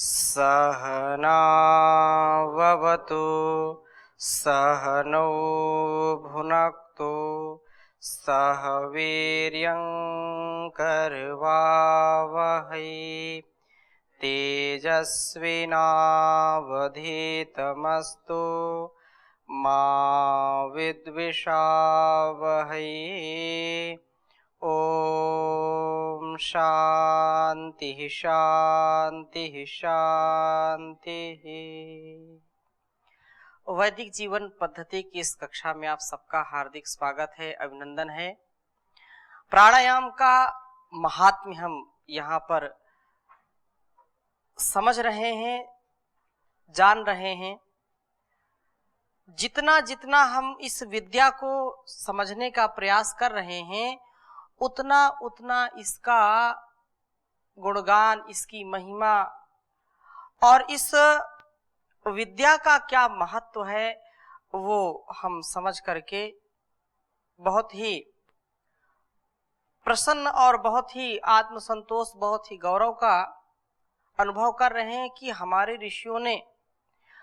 सहनाववतु सहनौ भुनक्तु सह वीर्यं करवावहै तेजस्विनावधीतमस्तु मा विद्विषावहै। ओम शांति शांति शांति। वैदिक जीवन पद्धति की इस कक्षा में आप सबका हार्दिक स्वागत है, अभिनंदन है। प्राणायाम का महात्म्य हम यहाँ पर समझ रहे हैं, जान रहे हैं। जितना जितना हम इस विद्या को समझने का प्रयास कर रहे हैं, उतना उतना इसका गुणगान, इसकी महिमा और इस विद्या का क्या महत्व है वो हम समझ करके बहुत ही प्रसन्न और बहुत ही आत्मसंतोष, बहुत ही गौरव का अनुभव कर रहे हैं कि हमारे ऋषियों ने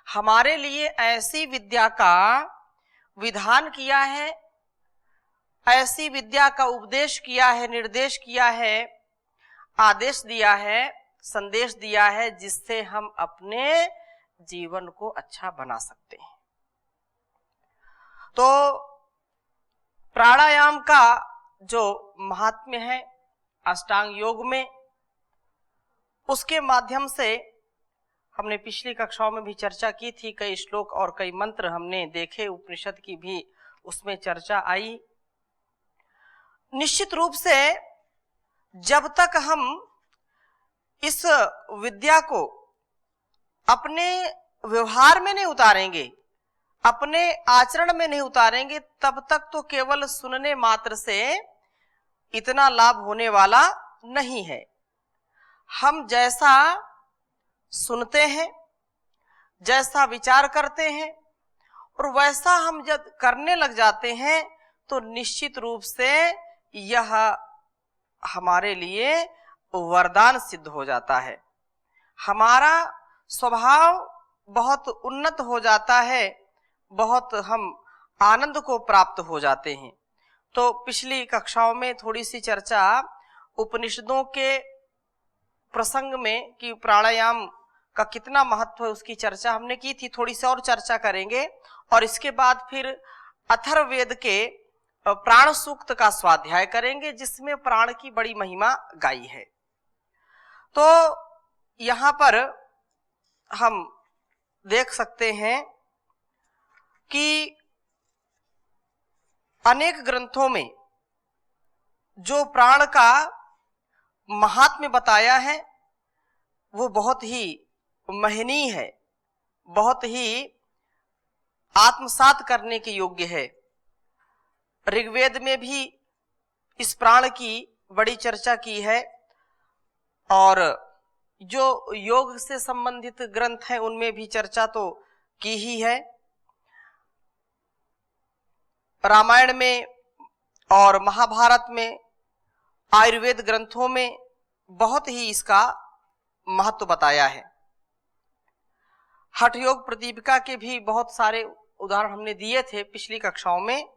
हमारे लिए ऐसी विद्या का विधान किया है, ऐसी विद्या का उपदेश किया है, निर्देश किया है, आदेश दिया है, संदेश दिया है, जिससे हम अपने जीवन को अच्छा बना सकते हैं। तो प्राणायाम का जो महात्म्य है अष्टांग योग में, उसके माध्यम से हमने पिछली कक्षाओं में भी चर्चा की थी। कई श्लोक और कई मंत्र हमने देखे, उपनिषद की भी उसमें चर्चा आई। निश्चित रूप से जब तक हम इस विद्या को अपने व्यवहार में नहीं उतारेंगे, अपने आचरण में नहीं उतारेंगे, तब तक तो केवल सुनने मात्र से इतना लाभ होने वाला नहीं है। हम जैसा सुनते हैं, जैसा विचार करते हैं और वैसा हम जब करने लग जाते हैं तो निश्चित रूप से यह हमारे लिए वरदान सिद्ध हो जाता है। हमारा स्वभाव बहुत उन्नत हो जाता है, बहुत हम आनंद को प्राप्त हो जाते हैं। तो पिछली कक्षाओं में थोड़ी सी चर्चा उपनिषदों के प्रसंग में कि प्राणायाम का कितना महत्व है, उसकी चर्चा हमने की थी। थोड़ी सी और चर्चा करेंगे और इसके बाद फिर अथर्ववेद के प्राण सूक्त का स्वाध्याय करेंगे, जिसमें प्राण की बड़ी महिमा गाई है। तो यहाँ पर हम देख सकते हैं कि अनेक ग्रंथों में जो प्राण का महात्म्य बताया है वो बहुत ही महनीय है, बहुत ही आत्मसात करने के योग्य है। ऋग्वेद में भी इस प्राण की बड़ी चर्चा की है और जो योग से संबंधित ग्रंथ हैं उनमें भी चर्चा तो की ही है। रामायण में और महाभारत में, आयुर्वेद ग्रंथों में बहुत ही इसका महत्व बताया है। हठ योग प्रदीपिका के भी बहुत सारे उदाहरण हमने दिए थे पिछली कक्षाओं में।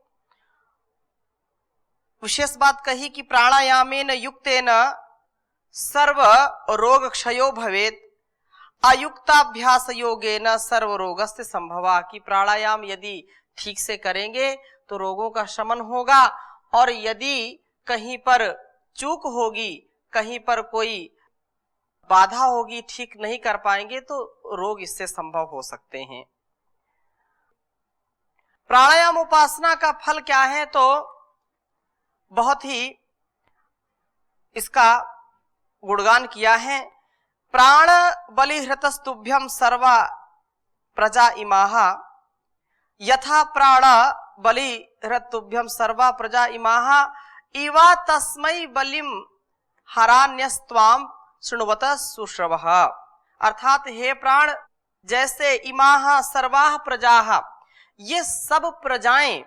विशेष बात कही कि प्राणायामेन युक्तेन सर्व रोग क्षयो भवेत्, अयुक्ताभ्यास योगेन सर्व रोगस्य संभवा। कि प्राणायाम यदि ठीक से करेंगे तो रोगों का शमन होगा, और यदि कहीं पर चूक होगी, कहीं पर कोई बाधा होगी, ठीक नहीं कर पाएंगे तो रोग इससे संभव हो सकते हैं। प्राणायाम उपासना का फल क्या है? तो बहुत ही इसका गुणगान किया है। प्राण बलिहृतस्तुभ्यं सर्वा प्रजा इमाः, यथा प्राण बलिहृतुभ्यं सर्वा प्रजा इमाः, इवा तस्मै बलिम हरान्यस्त्वाम शृण्वत सुश्रवः। अर्थात हे प्राण, जैसे इमाः सर्वाः प्रजाः, ये सब प्रजाएं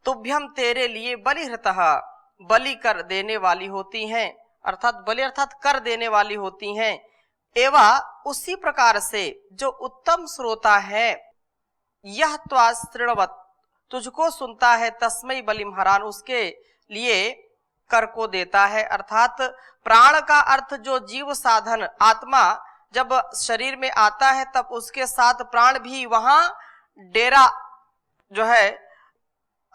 तुभ्यम तेरे लिए बलिहृतः, बलि कर देने वाली होती हैं, अर्थात बलि अर्थात कर देने वाली होती हैं। एवं उसी प्रकार से जो उत्तम श्रोता है, यह त्वाश्रृणवत्, तुझको सुनता है, तस्मै बलिमहरान, उसके लिए कर को देता है। अर्थात प्राण का अर्थ जो जीव साधन, आत्मा जब शरीर में आता है तब उसके साथ प्राण भी वहां डेरा जो है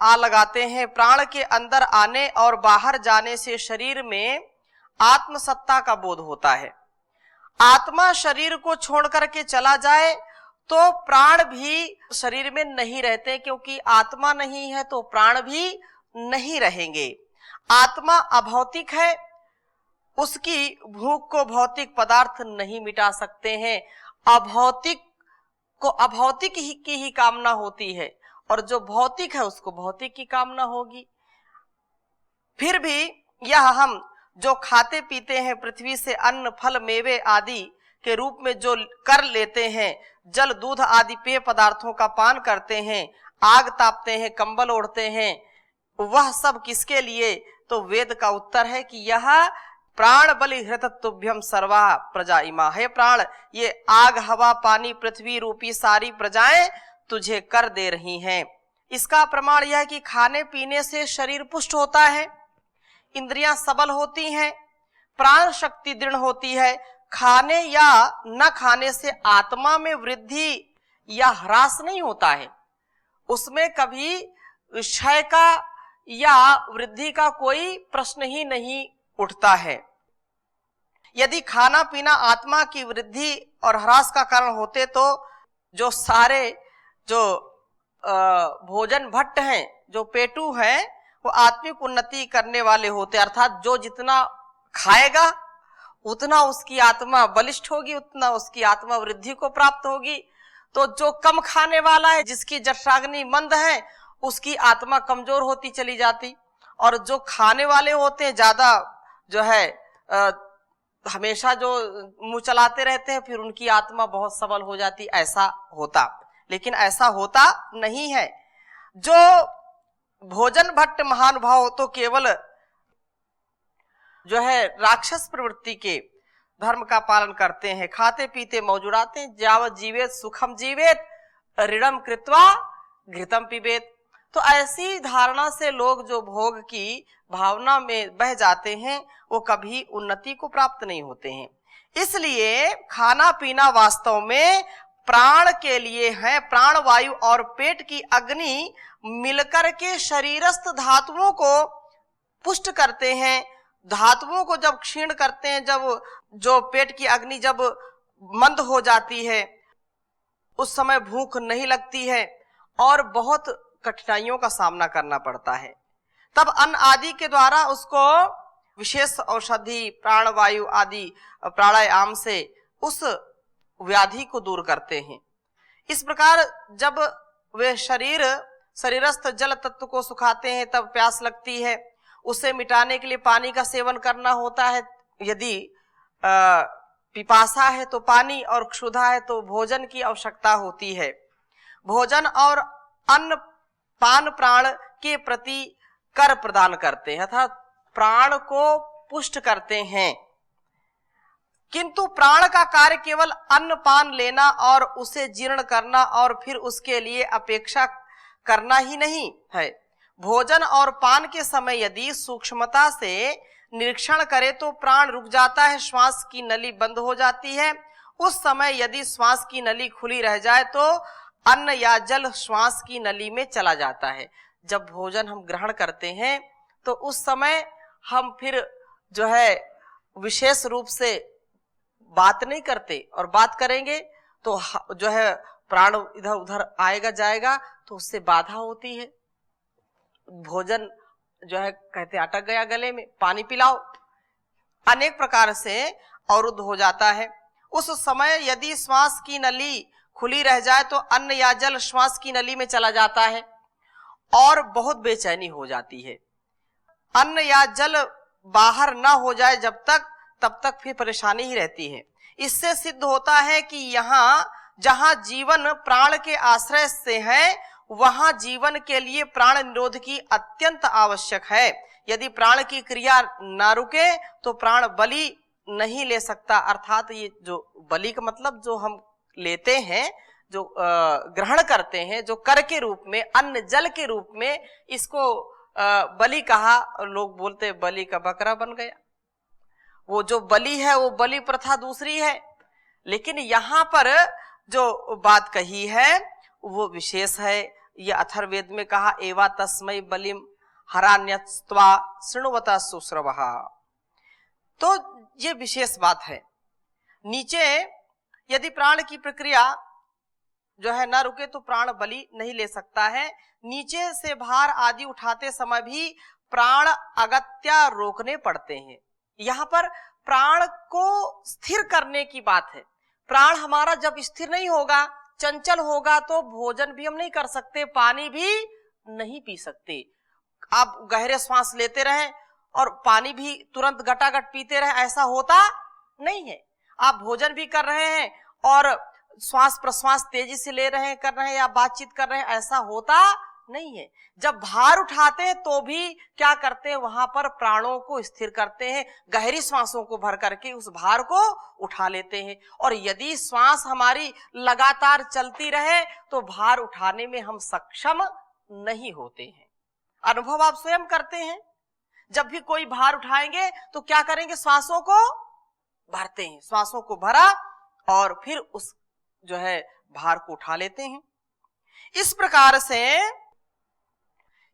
आ लगाते हैं। प्राण के अंदर आने और बाहर जाने से शरीर में आत्मसत्ता का बोध होता है। आत्मा शरीर को छोड़ करके चला जाए तो प्राण भी शरीर में नहीं रहते, क्योंकि आत्मा नहीं है तो प्राण भी नहीं रहेंगे। आत्मा अभौतिक है, उसकी भूख को भौतिक पदार्थ नहीं मिटा सकते हैं। अभौतिक को अभौतिक की ही कामना होती है, और जो भौतिक है उसको भौतिक की कामना होगी। फिर भी यह हम जो खाते पीते हैं, पृथ्वी से अन्न फल मेवे आदि के रूप में जो कर लेते हैं, जल दूध आदि पेय पदार्थों का पान करते हैं, आग तापते हैं, कंबल ओढ़ते हैं, वह सब किसके लिए? तो वेद का उत्तर है कि यह प्राण बलि हृतत्वभ्यम सर्वा प्रजा इमा, है प्राण, ये आग हवा पानी पृथ्वी रूपी सारी प्रजाएं तुझे कर दे रही हैं। इसका प्रमाण यह है कि खाने पीने से शरीर पुष्ट होता है, इंद्रियां सबल होती हैं, प्राण शक्ति दृढ़ होती है। खाने या न खाने से आत्मा में वृद्धि या ह्रास नहीं होता है, उसमें कभी क्षय का या वृद्धि का कोई प्रश्न ही नहीं उठता है। यदि खाना पीना आत्मा की वृद्धि और ह्रास का कारण होते तो जो सारे जो भोजन भट्ट हैं, जो पेटू हैं, वो आत्मिक उन्नति करने वाले होते। अर्थात जो जितना खाएगा उतना उसकी आत्मा बलिष्ठ होगी, उतना उसकी आत्मा वृद्धि को प्राप्त होगी। तो जो कम खाने वाला है, जिसकी जठराग्नि मंद है, उसकी आत्मा कमजोर होती चली जाती। और जो खाने वाले होते हैं, ज्यादा जो है हमेशा जो मुंह चलाते रहते हैं, फिर उनकी आत्मा बहुत सबल हो जाती। ऐसा होता, लेकिन ऐसा होता नहीं है। जो भोजन भट्ट महानुभाव तो केवल जो है राक्षस प्रवृत्ति के धर्म का पालन करते हैं, खाते पीते मौज उड़ाते हैं। जावत जीवेत सुखम जीवेत ऋणम कृत्वा घृतम पिबेत। तो ऐसी धारणा से लोग जो भोग की भावना में बह जाते हैं, वो कभी उन्नति को प्राप्त नहीं होते हैं। इसलिए खाना पीना वास्तव में प्राण के लिए है। प्राण वायु और पेट की अग्नि मिलकर के शरीरस्थ धातुओं को पुष्ट करते हैं। धातुओं को जब क्षीण करते हैं, जब जो पेट की अग्नि जब मंद हो जाती है, उस समय भूख नहीं लगती है और बहुत कठिनाइयों का सामना करना पड़ता है। तब अन्न आदि के द्वारा उसको विशेष औषधि प्राणवायु आदि प्राणायाम से उस व्याधि को दूर करते हैं। इस प्रकार जब वे शरीरस्थ जल तत्व को सुखाते हैं, तब प्यास लगती है, उसे मिटाने के लिए पानी का सेवन करना होता है। यदि पिपासा है तो पानी, और क्षुधा है तो भोजन की आवश्यकता होती है। भोजन और अन्न पान प्राण के प्रति कर प्रदान करते हैं, अर्थात प्राण को पुष्ट करते हैं। किंतु प्राण का कार्य केवल अन्न पान लेना और उसे जीर्ण करना और फिर उसके लिए अपेक्षा करना ही नहीं है। भोजन और पान के समय यदि सूक्ष्मता से निरीक्षण करे तो प्राण रुक जाता है, श्वास की नली बंद हो जाती है। उस समय यदि श्वास की नली खुली रह जाए तो अन्न या जल श्वास की नली में चला जाता है। जब भोजन हम ग्रहण करते हैं तो उस समय हम फिर जो है विशेष रूप से बात नहीं करते, और बात करेंगे तो जो है प्राण इधर उधर आएगा जाएगा, तो उससे बाधा होती है। भोजन जो है कहते अटक गया गले में, पानी पिलाओ, अनेक प्रकार से अवरुद्ध हो जाता है। उस समय यदि श्वास की नली खुली रह जाए तो अन्न या जल श्वास की नली में चला जाता है और बहुत बेचैनी हो जाती है। अन्न या जल बाहर ना हो जाए तब तक फिर परेशानी ही रहती है। इससे सिद्ध होता है कि यहाँ जहाँ जीवन प्राण के आश्रय से है, वहां जीवन के लिए प्राण निरोध की अत्यंत आवश्यक है। यदि प्राण की क्रिया ना रुके तो प्राण बलि नहीं ले सकता, अर्थात ये जो बलि का मतलब जो हम लेते हैं, जो ग्रहण करते हैं, जो कर के रूप में, अन्न जल के रूप में, इसको बलि कहा। लोग बोलते बलि का बकरा बन गया। वो जो बलि है वो बलि प्रथा दूसरी है, लेकिन यहां पर जो बात कही है वो विशेष है। ये अथर्ववेद में कहा एवा तस्मै बलिम हरान्यस्त्वा शृण्वता सुश्रवः। तो ये विशेष बात है। नीचे यदि प्राण की प्रक्रिया जो है न रुके तो प्राण बलि नहीं ले सकता है। नीचे से भार आदि उठाते समय भी प्राण अगत्या रोकने पड़ते हैं। यहाँ पर प्राण को स्थिर करने की बात है। प्राण हमारा जब स्थिर नहीं होगा, चंचल होगा, तो भोजन भी हम नहीं कर सकते, पानी भी नहीं पी सकते। आप गहरे श्वास लेते रहें और पानी भी तुरंत गटागट पीते रहे, ऐसा होता नहीं है। आप भोजन भी कर रहे हैं और श्वास प्रश्वास तेजी से ले रहे हैं, कर रहे हैं या बातचीत कर रहे हैं, ऐसा होता नहीं है। जब भार उठाते हैं तो भी क्या करते हैं, वहां पर प्राणों को स्थिर करते हैं, गहरी श्वासों को भर करके उस भार को उठा लेते हैं। और यदि श्वास हमारी लगातार चलती रहे तो भार उठाने में हम सक्षम नहीं होते हैं। अनुभव आप स्वयं करते हैं। जब भी कोई भार उठाएंगे तो क्या करेंगे, श्वासों को भरते हैं, श्वासों को भरा और फिर उस जो है भार को उठा लेते हैं। इस प्रकार से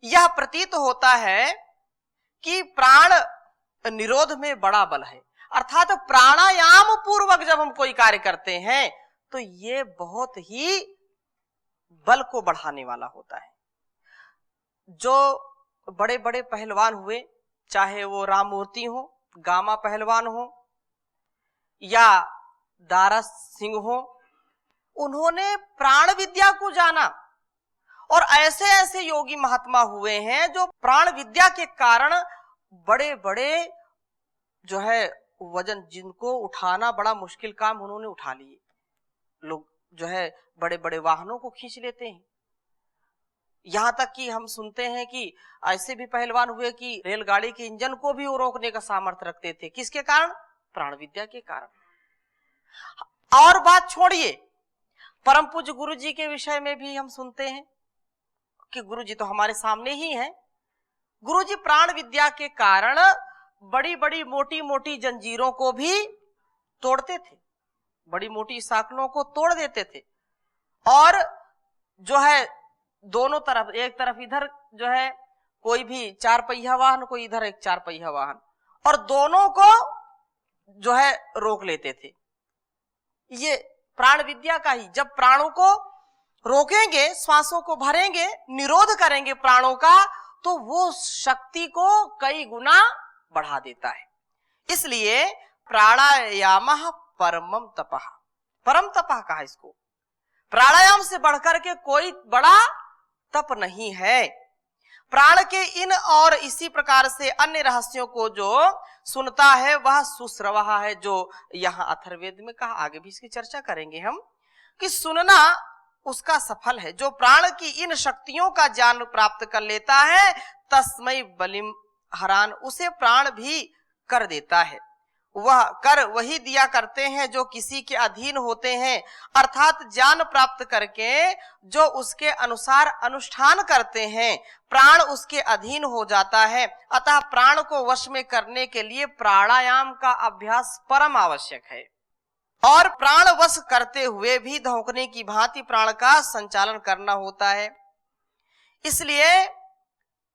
यह प्रतीत होता है कि प्राण निरोध में बड़ा बल है। अर्थात प्राणायाम पूर्वक जब हम कोई कार्य करते हैं तो ये बहुत ही बल को बढ़ाने वाला होता है। जो बड़े बड़े पहलवान हुए, चाहे वो राममूर्ति हो, गामा पहलवान हो या दारा सिंह हो, उन्होंने प्राण विद्या को जाना। और ऐसे ऐसे योगी महात्मा हुए हैं जो प्राण विद्या के कारण बड़े बड़े जो है वजन, जिनको उठाना बड़ा मुश्किल काम, उन्होंने उठा लिए। लोग जो है बड़े बड़े वाहनों को खींच लेते हैं। यहां तक कि हम सुनते हैं कि ऐसे भी पहलवान हुए कि रेलगाड़ी के इंजन को भी वो रोकने का सामर्थ्य रखते थे। किसके कारण? प्राण विद्या के कारण। और बात छोड़िए, परम पूज्य गुरु जी के विषय में भी हम सुनते हैं कि गुरु जी तो हमारे सामने ही हैं। गुरु जी प्राण विद्या के कारण बड़ी बड़ी मोटी मोटी जंजीरों को भी तोड़ते थे, बड़ी मोटी साखलों को तोड़ देते थे। और जो है दोनों तरफ, एक तरफ इधर जो है कोई भी 4 पहिया वाहन, कोई इधर एक 4 पहिया वाहन, और दोनों को जो है रोक लेते थे। ये प्राण विद्या का ही, जब प्राणों को रोकेंगे, श्वासों को भरेंगे, निरोध करेंगे प्राणों का, तो वो शक्ति को कई गुना बढ़ा देता है। इसलिए प्राणायामः परमं तपः, परम तपः कहा इसको। प्राणायाम से बढ़कर के कोई बड़ा तप नहीं है। प्राण के इन और इसी प्रकार से अन्य रहस्यों को जो सुनता है वह सुश्रवः है, जो यहाँ अथर्ववेद में कहा। आगे भी इसकी चर्चा करेंगे हम कि सुनना उसका सफल है। जो प्राण की इन शक्तियों का ज्ञान प्राप्त कर लेता है, तस्मै बलिम हरान, उसे प्राण भी कर देता है। वह कर वही दिया करते हैं जो किसी के अधीन होते हैं, अर्थात ज्ञान प्राप्त करके जो उसके अनुसार अनुष्ठान करते हैं, प्राण उसके अधीन हो जाता है। अतः प्राण को वश में करने के लिए प्राणायाम का अभ्यास परम आवश्यक है। और प्राण वश करते हुए भी धौंकने की भांति प्राण का संचालन करना होता है। इसलिए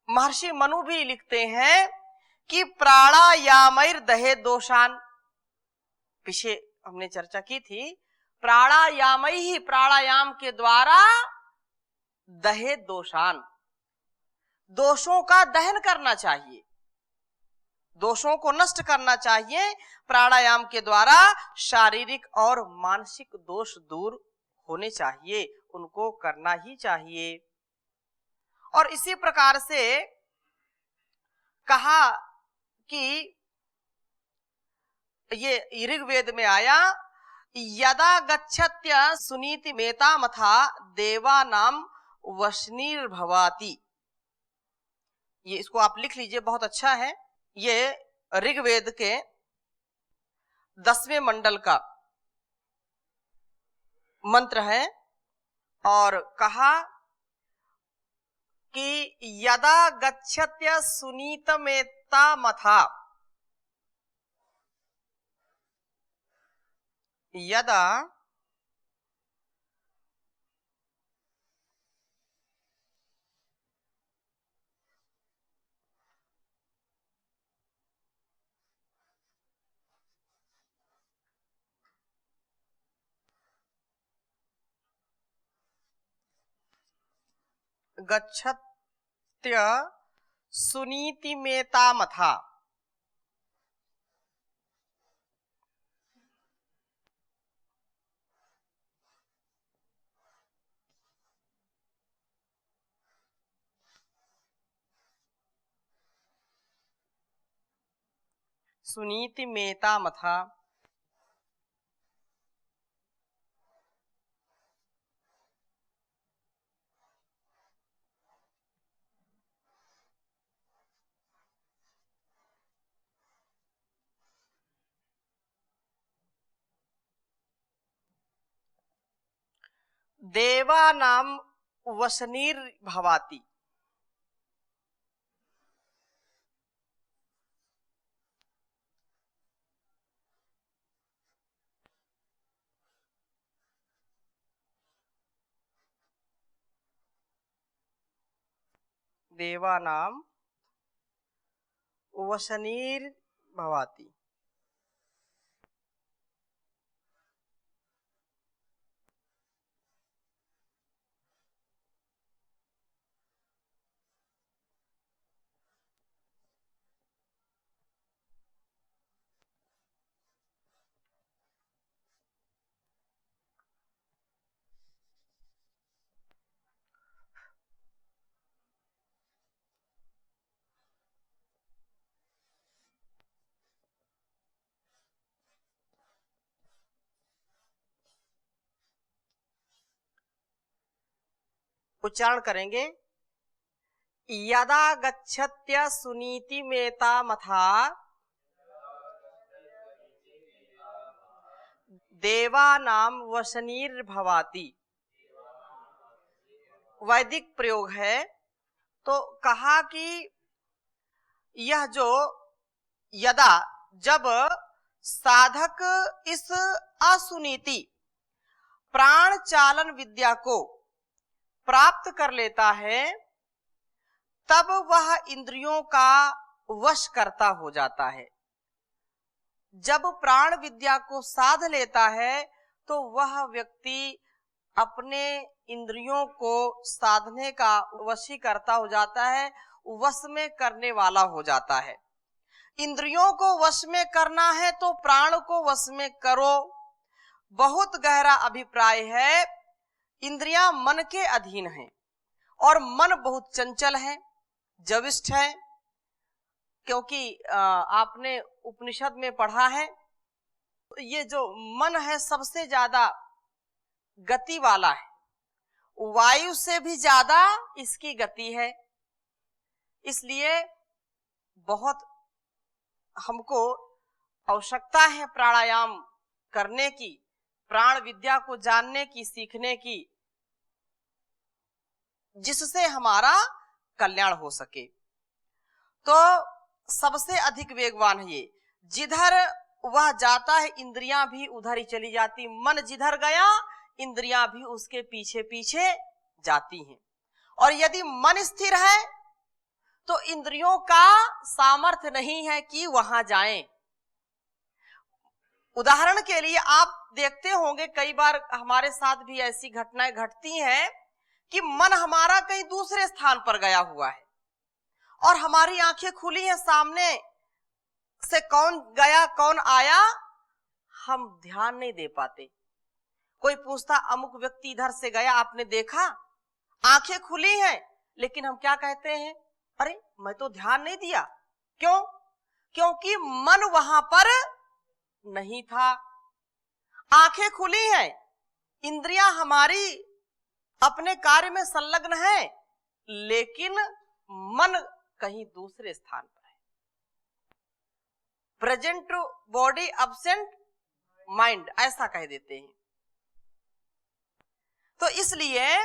महर्षि मनु भी लिखते हैं कि प्राणायामैर दहे दोषान, पीछे हमने चर्चा की थी, प्राणायाम ही, प्राणायाम के द्वारा दहे दोषान, दोषों का दहन करना चाहिए, दोषों को नष्ट करना चाहिए। प्राणायाम के द्वारा शारीरिक और मानसिक दोष दूर होने चाहिए, उनको करना ही चाहिए। और इसी प्रकार से कहा कि ये ऋग्वेद में आया, यदा गच्छत्य सुनीति मेता मथा देवानाम वशनीर्भवाति। ये इसको आप लिख लीजिए, बहुत अच्छा है। ये ऋग्वेद के 10वें मंडल का मंत्र है और कहा कि यदा गच्छत्य सुनीतमेता मथा, यदा गच्छत्य सुनीतिमेता मथा, सुनीतिमेता मथा, देवानां वसनिर्भवाति, देवानां वसनिर्भवाति। उच्चारण करेंगे, यदा गच्छत्य सुनीतिमेता मथा देवानां वसनिर्भवाति। वैदिक प्रयोग है। तो कहा कि यह जो यदा, जब साधक इस असुनीति प्राण चालन विद्या को प्राप्त कर लेता है, तब वह इंद्रियों का वश करता हो जाता है। जब प्राण विद्या को साध लेता है तो वह व्यक्ति अपने इंद्रियों को साधने का वशी करता हो जाता है, वश में करने वाला हो जाता है। इंद्रियों को वश में करना है तो प्राण को वश में करो। बहुत गहरा अभिप्राय है। इंद्रियां मन के अधीन हैं और मन बहुत चंचल है, जविष्ठ है, क्योंकि आपने उपनिषद में पढ़ा है, ये जो मन है सबसे ज्यादा गति वाला है, वायु से भी ज्यादा इसकी गति है। इसलिए बहुत हमको आवश्यकता है प्राणायाम करने की, प्राण विद्या को जानने की, सीखने की, जिससे हमारा कल्याण हो सके। तो सबसे अधिक वेगवान है ये, जिधर वह जाता है इंद्रियां भी उधर ही चली जाती। मन जिधर गया इंद्रियां भी उसके पीछे पीछे जाती हैं। और यदि मन स्थिर है तो इंद्रियों का सामर्थ्य नहीं है कि वहां जाएं। उदाहरण के लिए आप देखते होंगे, कई बार हमारे साथ भी ऐसी घटनाएं घटती हैं कि मन हमारा कहीं दूसरे स्थान पर गया हुआ है और हमारी आंखें खुली हैं, सामने से कौन गया कौन आया हम ध्यान नहीं दे पाते। कोई पूछता अमुक व्यक्ति इधर से गया, आपने देखा? आंखें खुली हैं, लेकिन हम क्या कहते हैं, अरे मैं तो ध्यान नहीं दिया। क्यों? क्योंकि मन वहां पर नहीं था। आंखें खुली हैं, इंद्रियां हमारी अपने कार्य में संलग्न है, लेकिन मन कहीं दूसरे स्थान पर है। प्रेजेंट बॉडी एब्सेंट माइंड, ऐसा कह देते हैं। तो इसलिए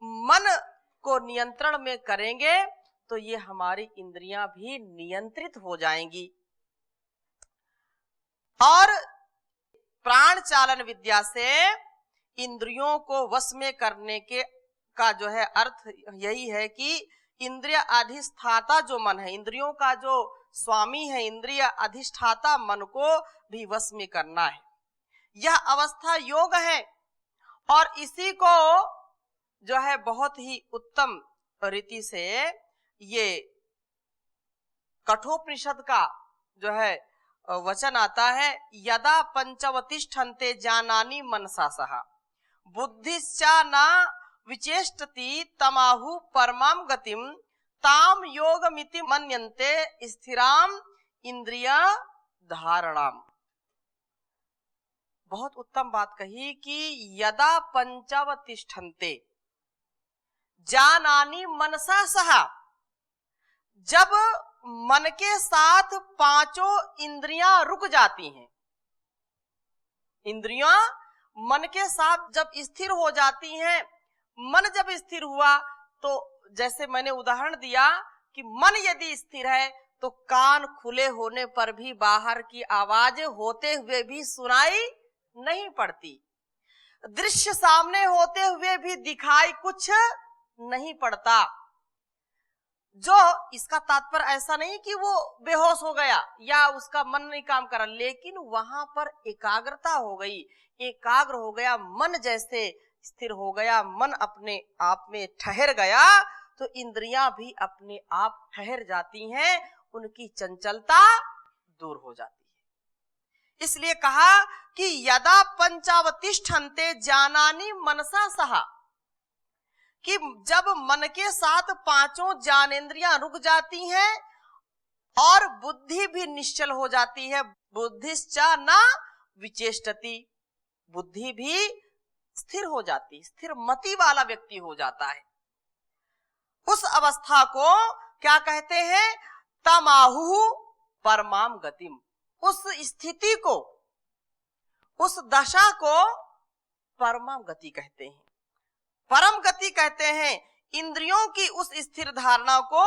मन को नियंत्रण में करेंगे तो ये हमारी इंद्रियां भी नियंत्रित हो जाएंगी। और प्राण चालन विद्या से इंद्रियों को वश में करने के का जो है अर्थ यही है कि इंद्रिय अधिष्ठाता जो मन है, इंद्रियों का जो स्वामी है, इंद्रिय अधिष्ठाता मन को भी वश में करना है। यह अवस्था योग है और इसी को जो है बहुत ही उत्तम रीति से ये कठोपनिषद का जो है वचन आता है, यदा पंचवतिष्ठन्ते जानानि मनसा सह बुद्धिश्चा न विचेष्टति तमाहु परमाम गतिम ताम योगमिति मन्यन्ते स्थिराम इंद्रिय धारणाम। बहुत उत्तम बात कही कि यदा पंचवतिष्ठन्ते जानानि मनसा सह, जब मन के साथ पांचों इंद्रियां रुक जाती हैं, इंद्रियां मन के साथ जब स्थिर हो जाती हैं, मन जब स्थिर हुआ तो जैसे मैंने उदाहरण दिया कि मन यदि स्थिर है तो कान खुले होने पर भी बाहर की आवाज होते हुए भी सुनाई नहीं पड़ती, दृश्य सामने होते हुए भी दिखाई कुछ नहीं पड़ता। जो इसका तात्पर्य ऐसा नहीं कि वो बेहोश हो गया या उसका मन नहीं काम कर रहा, लेकिन वहां पर एकाग्रता हो गई, एकाग्र हो गया, मन जैसे स्थिर हो गया, मन अपने आप में ठहर गया तो इंद्रियां भी अपने आप ठहर जाती हैं, उनकी चंचलता दूर हो जाती है। इसलिए कहा कि यदा पंचावतिष्ठन्ते जानानि मनसा सह, कि जब मन के साथ पांचों ज्ञानेंद्रियां रुक जाती हैं और बुद्धि भी निश्चल हो जाती है, बुद्धिश्चा न विचेष्टति, बुद्धि भी स्थिर हो जाती, स्थिर मति वाला व्यक्ति हो जाता है। उस अवस्था को क्या कहते हैं? तमाहु परमाम गतिम। उस स्थिति को, उस दशा को परमाम गति कहते हैं, परम गति कहते हैं। इंद्रियों की उस स्थिर धारणा को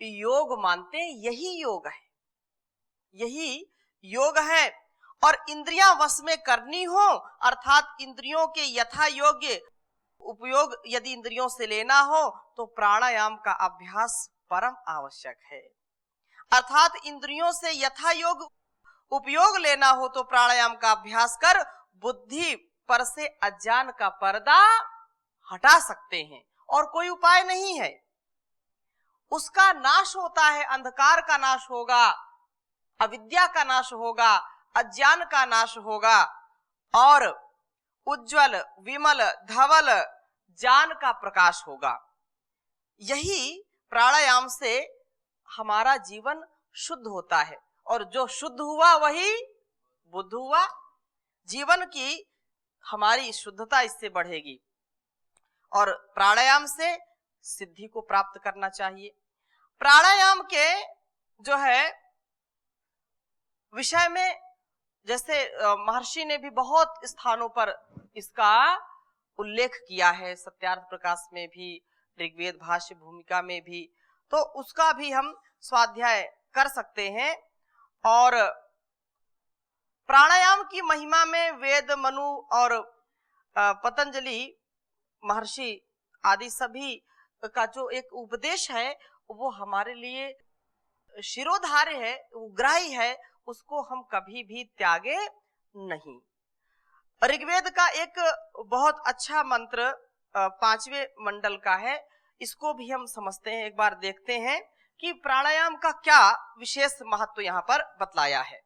योग मानते हैं। यही योग है, यही योग है। और इंद्रियां वश में करनी हो, अर्थात इंद्रियों के यथा योग्य उपयोग यदि इंद्रियों से लेना हो तो प्राणायाम का अभ्यास परम आवश्यक है। अर्थात इंद्रियों से यथा योग उपयोग लेना हो तो प्राणायाम का अभ्यास कर बुद्धि पर से अज्ञान का पर्दा हटा सकते हैं, और कोई उपाय नहीं है। उसका नाश होता है, अंधकार का नाश होगा, अविद्या का नाश होगा, अज्ञान का नाश होगा और उज्जवल विमल धवल ज्ञान का प्रकाश होगा। यही प्राणायाम से हमारा जीवन शुद्ध होता है, और जो शुद्ध हुआ वही बुद्ध हुआ। जीवन की हमारी शुद्धता इससे बढ़ेगी और प्राणायाम से सिद्धि को प्राप्त करना चाहिए। प्राणायाम के जो है विषय में जैसे महर्षि ने भी बहुत स्थानों पर इसका उल्लेख किया है, सत्यार्थ प्रकाश में भी, ऋग्वेद भाष्य भूमिका में भी, तो उसका भी हम स्वाध्याय कर सकते हैं। और प्राणायाम की महिमा में वेद, मनु और पतंजलि महर्षि आदि सभी का जो एक उपदेश है वो हमारे लिए शिरोधार्य है, उग्राही है, उसको हम कभी भी त्यागे नहीं। ऋग्वेद का एक बहुत अच्छा मंत्र 5वें मंडल का है, इसको भी हम समझते हैं, एक बार देखते हैं कि प्राणायाम का क्या विशेष महत्व यहाँ पर बतलाया है।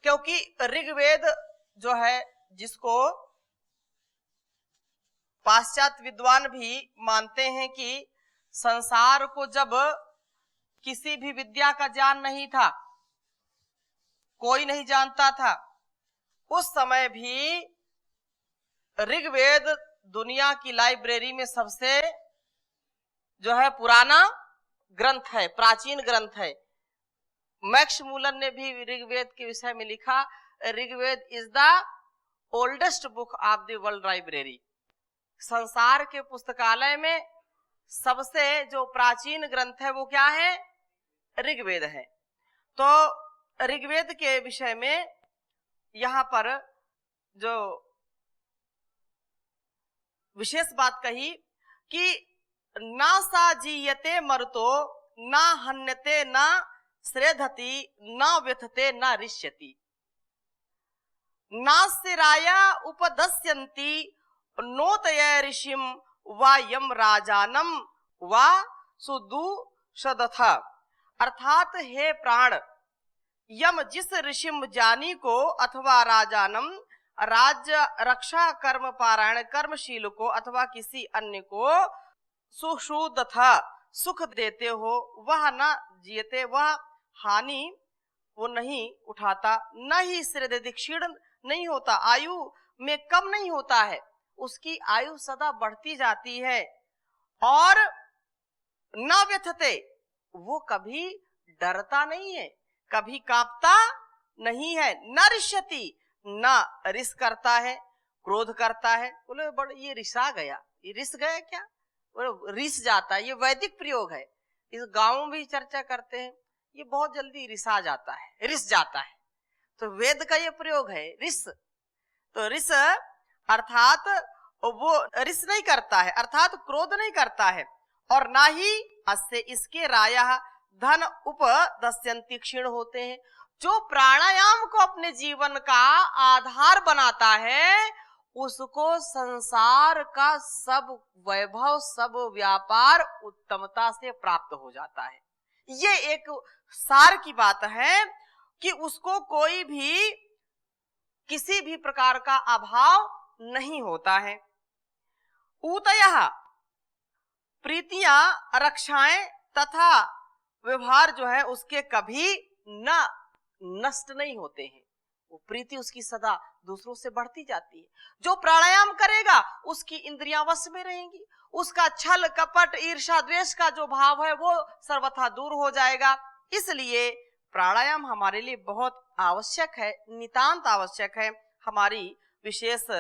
क्योंकि ऋग्वेद जो है, जिसको पाश्चात्य विद्वान भी मानते हैं कि संसार को जब किसी भी विद्या का ज्ञान नहीं था, कोई नहीं जानता था, उस समय भी ऋग्वेद दुनिया की लाइब्रेरी में सबसे जो है पुराना ग्रंथ है, प्राचीन ग्रंथ है। मैक्स मूलर ने भी ऋग्वेद के विषय में लिखा, Rigveda is the oldest book of the world library. संसार के पुस्तकालय में सबसे जो प्राचीन ग्रंथ है वो क्या है? ऋग्वेद है। तो ऋग्वेद के विषय में यहां पर जो विशेष बात कही कि ना सा जीयते मरुतो ना हन्यते ना श्रेधति ना व्यथते ना रिष्यति नास्तिराया उपदस्यन्ति नोतय ऋषिम वा यम राजानम वा सुदुषदथ। अर्थात हे प्राण, यम जिस ऋषिम जानी को अथवा राजानम राज्य रक्षा कर्म पारायण कर्मशील को अथवा किसी अन्य को सुशुदथ सुख देते हो, वह न जीते, वह हानि वो नहीं उठाता, न ही श्रेष्ठ क्षीण नहीं होता, आयु में कम नहीं होता है, उसकी आयु सदा बढ़ती जाती है। और न व्यथते, वो कभी डरता नहीं है, कभी कांपता नहीं है। न रिष्यति, न रिस करता है, क्रोध करता है। बोले बड़ ये रिसा गया, ये रिस गया क्या? बोले रिस जाता है, ये वैदिक प्रयोग है, इस गांव में भी चर्चा करते हैं। ये बहुत जल्दी रिसा जाता है, रिस जाता है, तो वेद का ये प्रयोग है रिस। तो रिस अर्थात वो रिस नहीं करता है, अर्थात क्रोध नहीं करता है। और ना ही अस्य इसके रायः धन उपदस्यन्ति क्षीण होते हैं। जो प्राणायाम को अपने जीवन का आधार बनाता है, उसको संसार का सब वैभव सब व्यापार उत्तमता से प्राप्त हो जाता है। ये एक सार की बात है कि उसको कोई भी किसी भी प्रकार का अभाव नहीं होता है। ऊतयः प्रीतियां रक्षाएं तथा व्यवहार जो है उसके कभी न नष्ट नहीं होते हैं, वो प्रीति उसकी सदा दूसरों से बढ़ती जाती है। जो प्राणायाम करेगा उसकी इंद्रियां वश में रहेंगी, उसका छल कपट ईर्ष्या द्वेष का जो भाव है वो सर्वथा दूर हो जाएगा। इसलिए प्राणायाम हमारे लिए बहुत आवश्यक है, नितांत आवश्यक है, हमारी विशेष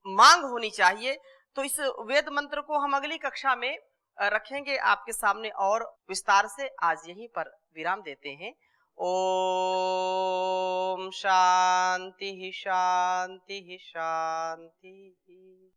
मांग होनी चाहिए। तो इस वेद मंत्र को हम अगली कक्षा में रखेंगे आपके सामने और विस्तार से। आज यहीं पर विराम देते हैं। ओम शांति शांति शांति।